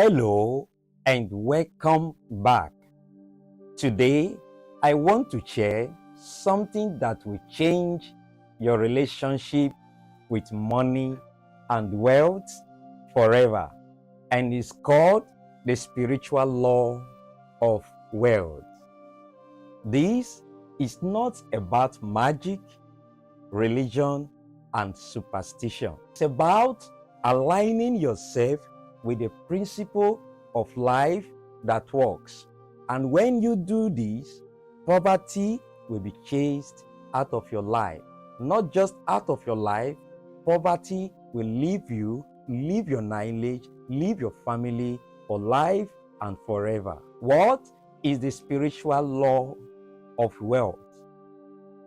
Hello and welcome back. Today, I want to share something that will change your relationship with money and wealth forever, and it's called the spiritual law of wealth. This is not about magic, religion, and superstition. It's about aligning yourself with the principle of life that works. And when you do this, poverty will be chased out of your life. Not just out of your life, poverty will leave you, leave your lineage, leave your family for life and forever. What is the spiritual law of wealth?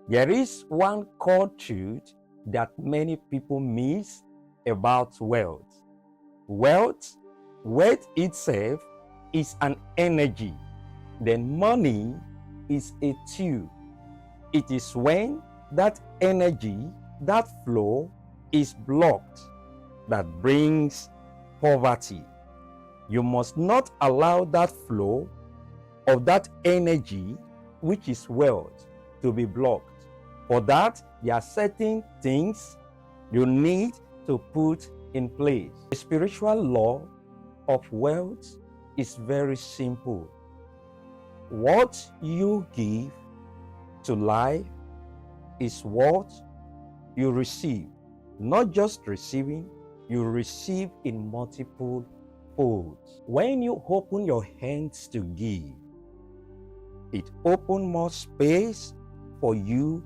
There is one core truth that many people miss about wealth. Wealth itself is an energy. Then money is a tool. It is when that energy, that flow is blocked, that brings poverty. You must not allow that flow of that energy, which is wealth, to be blocked. For that, there are certain things you need to put in place. The spiritual law of wealth is very simple. What you give to life is what you receive. Not just receiving, you receive in multiple folds. When you open your hands to give, it opens more space for you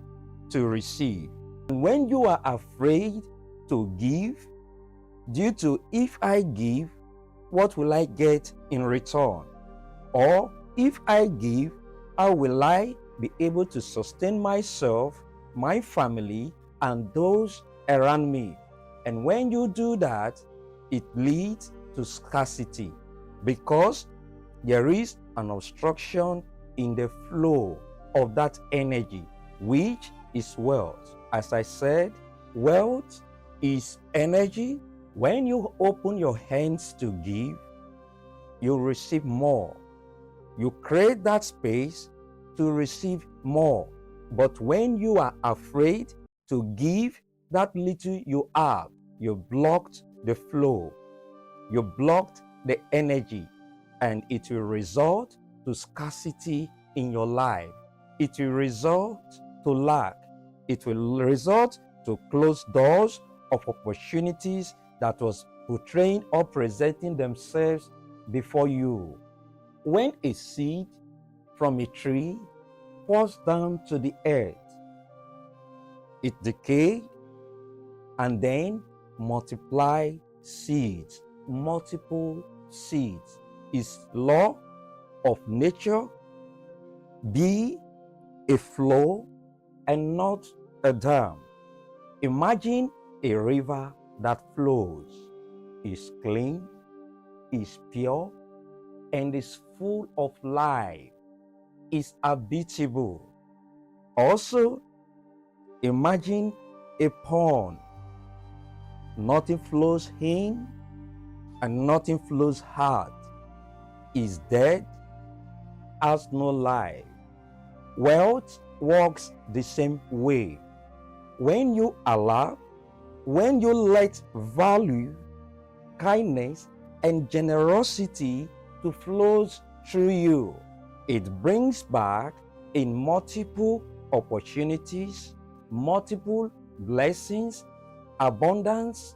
to receive. And when you are afraid to give, due to if I give, what will I get in return? Or if I give, how will I be able to sustain myself, my family, and those around me? And when you do that, it leads to scarcity because there is an obstruction in the flow of that energy, which is wealth. As I said, wealth is energy. When you open your hands to give, you receive more. You create that space to receive more. But when you are afraid to give that little you have, you blocked the flow. You blocked the energy, and it will result to scarcity in your life. It will result to lack. It will result to closed doors of opportunities that was portraying or presenting themselves before you. When a seed from a tree falls down to the earth, it decays and then multiply seeds, multiple seeds. Is law of nature. Be a flow and not a dam. Imagine a river that flows, is clean, is pure, and is full of life, is habitable. Also, imagine a pond. Nothing flows in and nothing flows out, is dead, has no life. Wealth works the same way. When you allow, when you let value, kindness, and generosity to flow through you, it brings back in multiple opportunities, multiple blessings, abundance,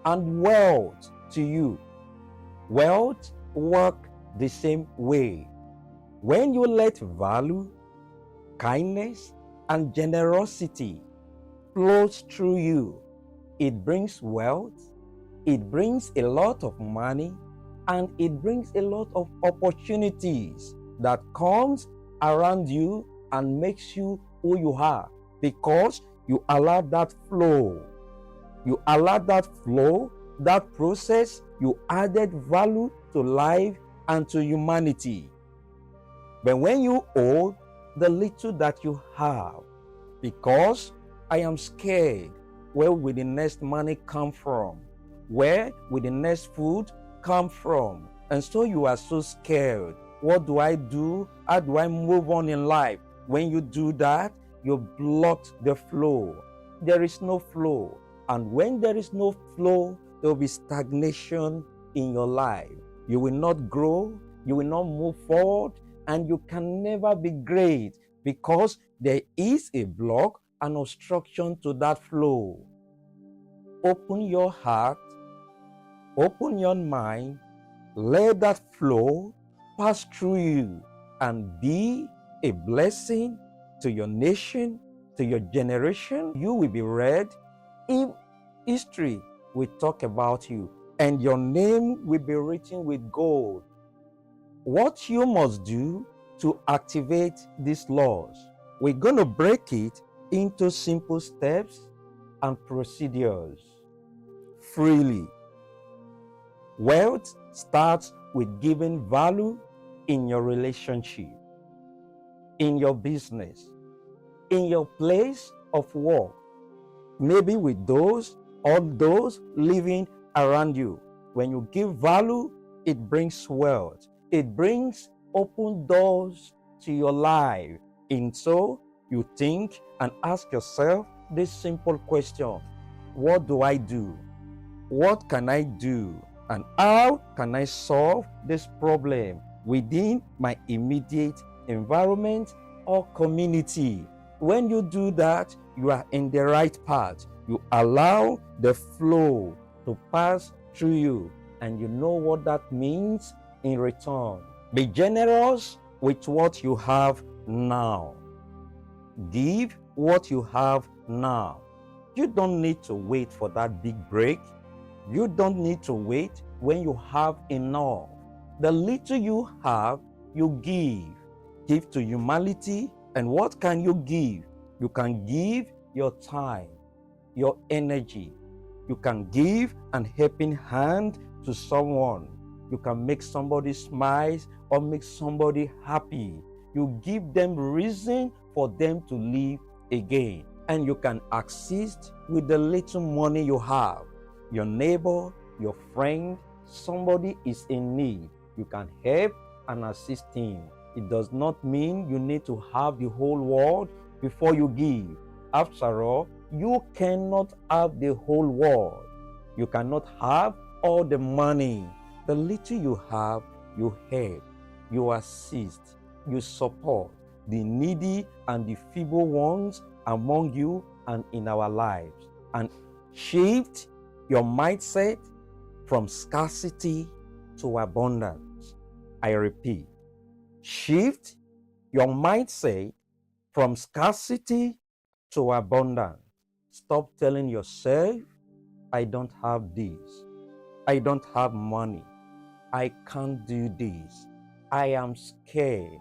and wealth to you. Wealth works the same way. When you let value, kindness, and generosity flows through you, it brings wealth, it brings a lot of money, and it brings a lot of opportunities that comes around you and makes you who you are because you allow that flow. You allow that flow, that process, you added value to life and to humanity. But when you hold the little that you have, because I am scared, where will the next money come from? Where will the next food come from? And so you are so scared. What do I do? How do I move on in life? When you do that, you block the flow. There is no flow. And when there is no flow, there will be stagnation in your life. You will not grow, you will not move forward, and you can never be great because there is a block, an obstruction to that flow. Open your heart, open your mind, let that flow pass through you and be a blessing to your nation, to your generation. You will be read in history. Will talk about you, and your name will be written with gold. What you must do to activate these laws, we're going to break it into simple steps and procedures freely. Wealth starts with giving value in your relationship, in your business, in your place of work, maybe with all those living around you. When you give value, it brings wealth. It brings open doors to your life. And so you think and ask yourself this simple question: what do I do? What can I do? And how can I solve this problem within my immediate environment or community? When you do that, you are in the right path. You allow the flow to pass through you, and you know what that means in return. Be generous with what you have now. Give what you have now. You don't need to wait for that big break. You don't need to wait when you have enough. The little you have, you give. Give to humanity. And what can you give? You can give your time, your energy. You can give an helping hand to someone. You can make somebody smile or make somebody happy. You give them reason for them to live again. And you can assist with the little money you have. Your neighbor, your friend, somebody is in need. You can help and assist him. It does not mean you need to have the whole world before you give. After all, you cannot have the whole world. You cannot have all the money. The little you have, you help, you assist, you support the needy and the feeble ones among you and in our lives. And shift your mindset from scarcity to abundance. I repeat, shift your mindset from scarcity to abundance. Stop telling yourself, I don't have this. I don't have money. I can't do this. I am scared.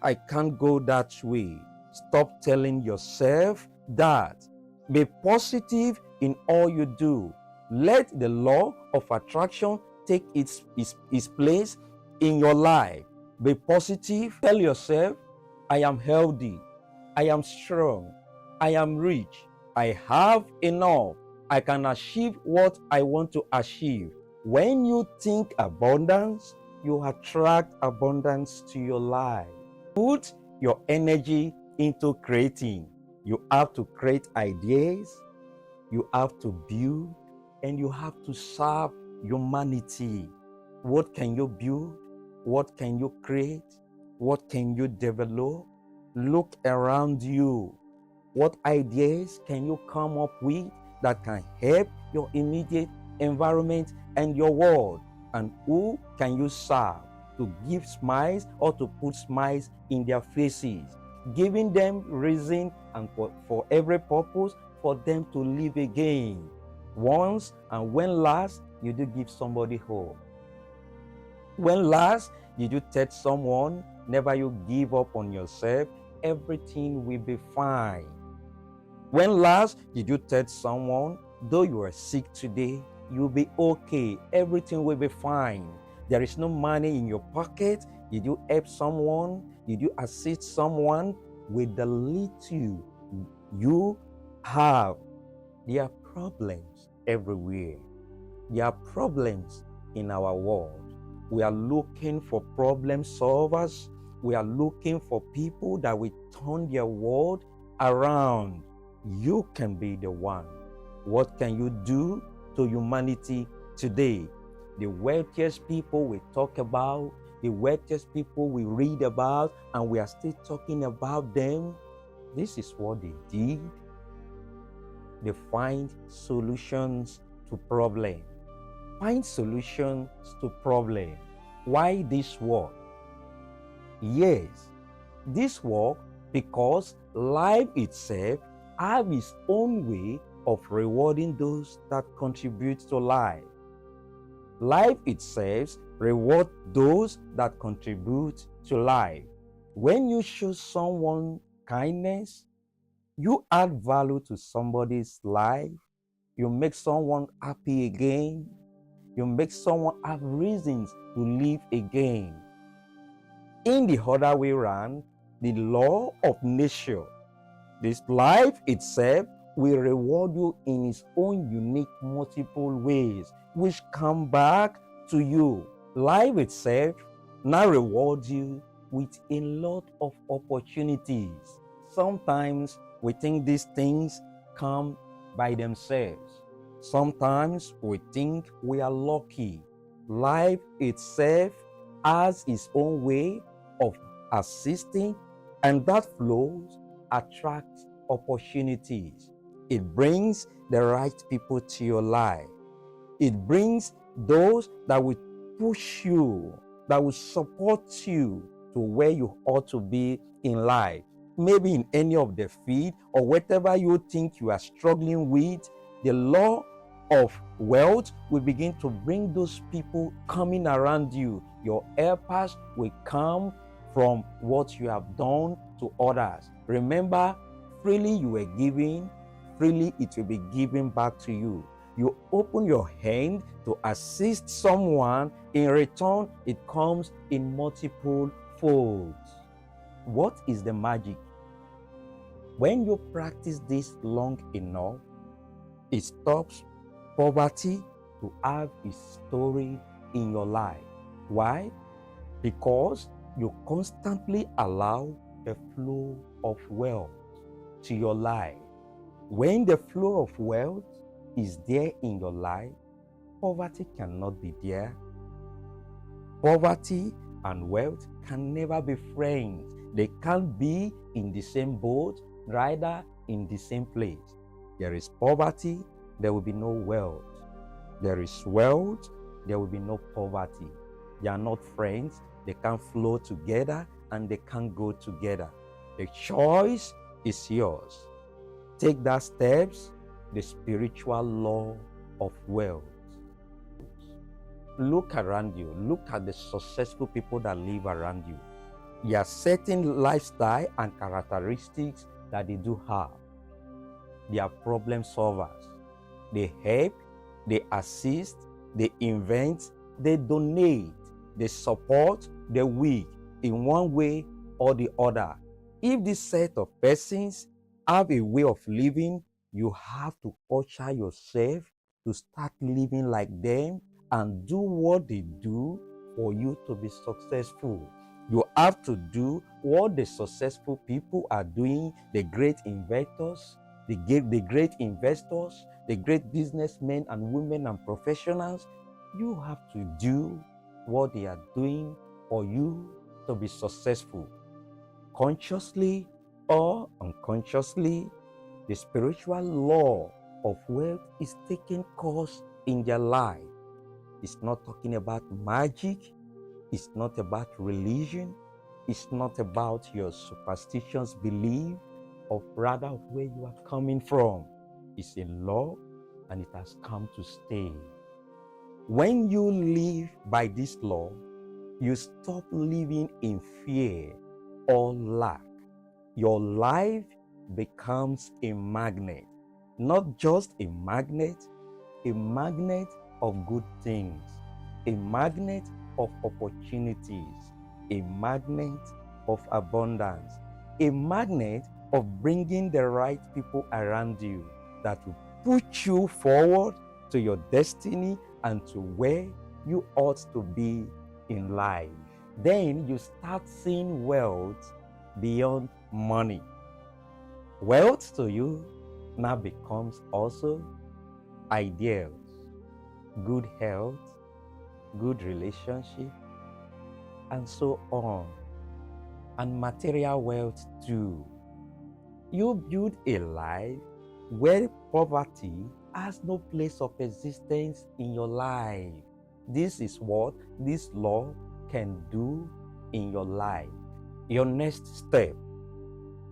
I can't go that way. Stop telling yourself that. Be positive in all you do. Let the law of attraction take its place in your life. Be positive. Tell yourself, I am healthy. I am strong. I am rich. I have enough. I can achieve what I want to achieve. When you think abundance, you attract abundance to your life. Put your energy into creating. You have to create ideas, you have to build, and you have to serve humanity. What can you build? What can you create? What can you develop? Look around you. What ideas can you come up with that can help your immediate environment and your world? And who can you serve to give smiles or to put smiles in their faces? Giving them reason and for every purpose for them to live again. Once and when last did you give somebody hope? When last did you tell someone, never you give up on yourself, everything will be fine? When last did you tell someone, though you are sick today, you'll be okay, everything will be fine? There is no money in your pocket. Did you help someone? Did you assist someone with the little you have? There are problems everywhere. There are problems in our world. We are looking for problem solvers. We are looking for people that will turn their world around. You can be the one. What can you do to humanity today? The wealthiest people we talk about, the wealthiest people we read about, and we are still talking about them. This is what they did. They find solutions to problems. Find solutions to problems. Why this work? Yes, this work because life itself has its own way of rewarding those that contribute to life. Life itself rewards those that contribute to life. When you show someone kindness, you add value to somebody's life. You make someone happy again. You make someone have reasons to live again. In the other way around, the law of nature, this life itself will reward you in its own unique multiple ways, which come back to you. Life itself now rewards you with a lot of opportunities. Sometimes we think these things come by themselves. Sometimes we think we are lucky. Life itself has its own way of assisting, and that flows attracts opportunities. It brings the right people to your life. It brings those that will push you, that will support you to where you ought to be in life. Maybe in any of the field or whatever you think you are struggling with, the law of wealth will begin to bring those people coming around you. Your helpers will come from what you have done to others. Remember, freely you were giving, freely it will be given back to you. You open your hand to assist someone, in return, it comes in multiple folds. What is the magic? When you practice this long enough, it stops poverty to have a story in your life. Why? Because you constantly allow a flow of wealth to your life. When the flow of wealth is there in your life, poverty cannot be there. Poverty and wealth can never be friends. They can't be in the same boat, rather in the same place. There is poverty, there will be no wealth. There is wealth, there will be no poverty. They are not friends, they can't flow together, and they can't go together. The choice is yours. Take that steps, the spiritual law of wealth. Look around you. Look at the successful people that live around you. There are certain lifestyle and characteristics that they do have. They are problem solvers. They help, they assist, they invent, they donate, they support the weak in one way or the other. If this set of persons have a way of living, you have to usher yourself to start living like them and do what they do for you to be successful. You have to do what the successful people are doing, the great inventors, the great investors, the great businessmen and women and professionals. You have to do what they are doing for you to be successful. Consciously or unconsciously, the spiritual law of wealth is taking course in their life. It's not talking about magic. It's not about religion. It's not about your superstitious belief, or rather of where you are coming from. It's a law, and it has come to stay. When you live by this law, you stop living in fear or lack. Your life becomes a magnet. Not just a magnet of good things, a magnet of opportunities, a magnet of abundance, a magnet of bringing the right people around you that will push you forward to your destiny and to where you ought to be in life. Then you start seeing wealth beyond money. Wealth to you now becomes also ideals, good health, good relationship, and so on, and material wealth too. You build a life where poverty has no place of existence in your life. This is what this law can do in your life. Your next step,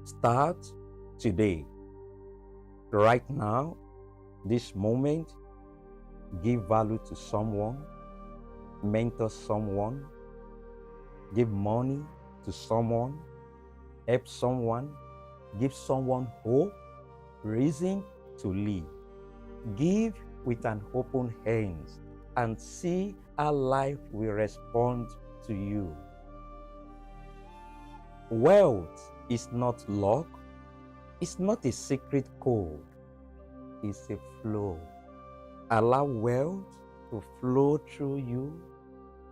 start today. Right now, this moment, give value to someone, mentor someone, give money to someone, help someone, give someone hope, reason to live. Give with an open hands and see how life will respond to you. Wealth is not luck, it's not a secret code, it's a flow. Allow wealth to flow through you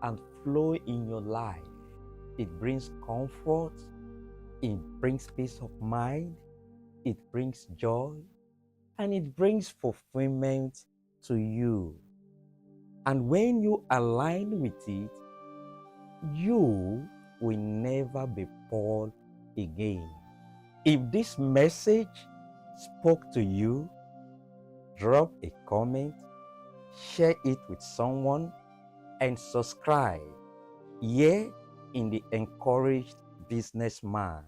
and flow in your life. It brings comfort, it brings peace of mind, it brings joy, and it brings fulfillment to you. And when you align with it, you will never be poor again. If this message spoke to you, drop a comment, share it with someone, and subscribe here in the Encouraged Businessman.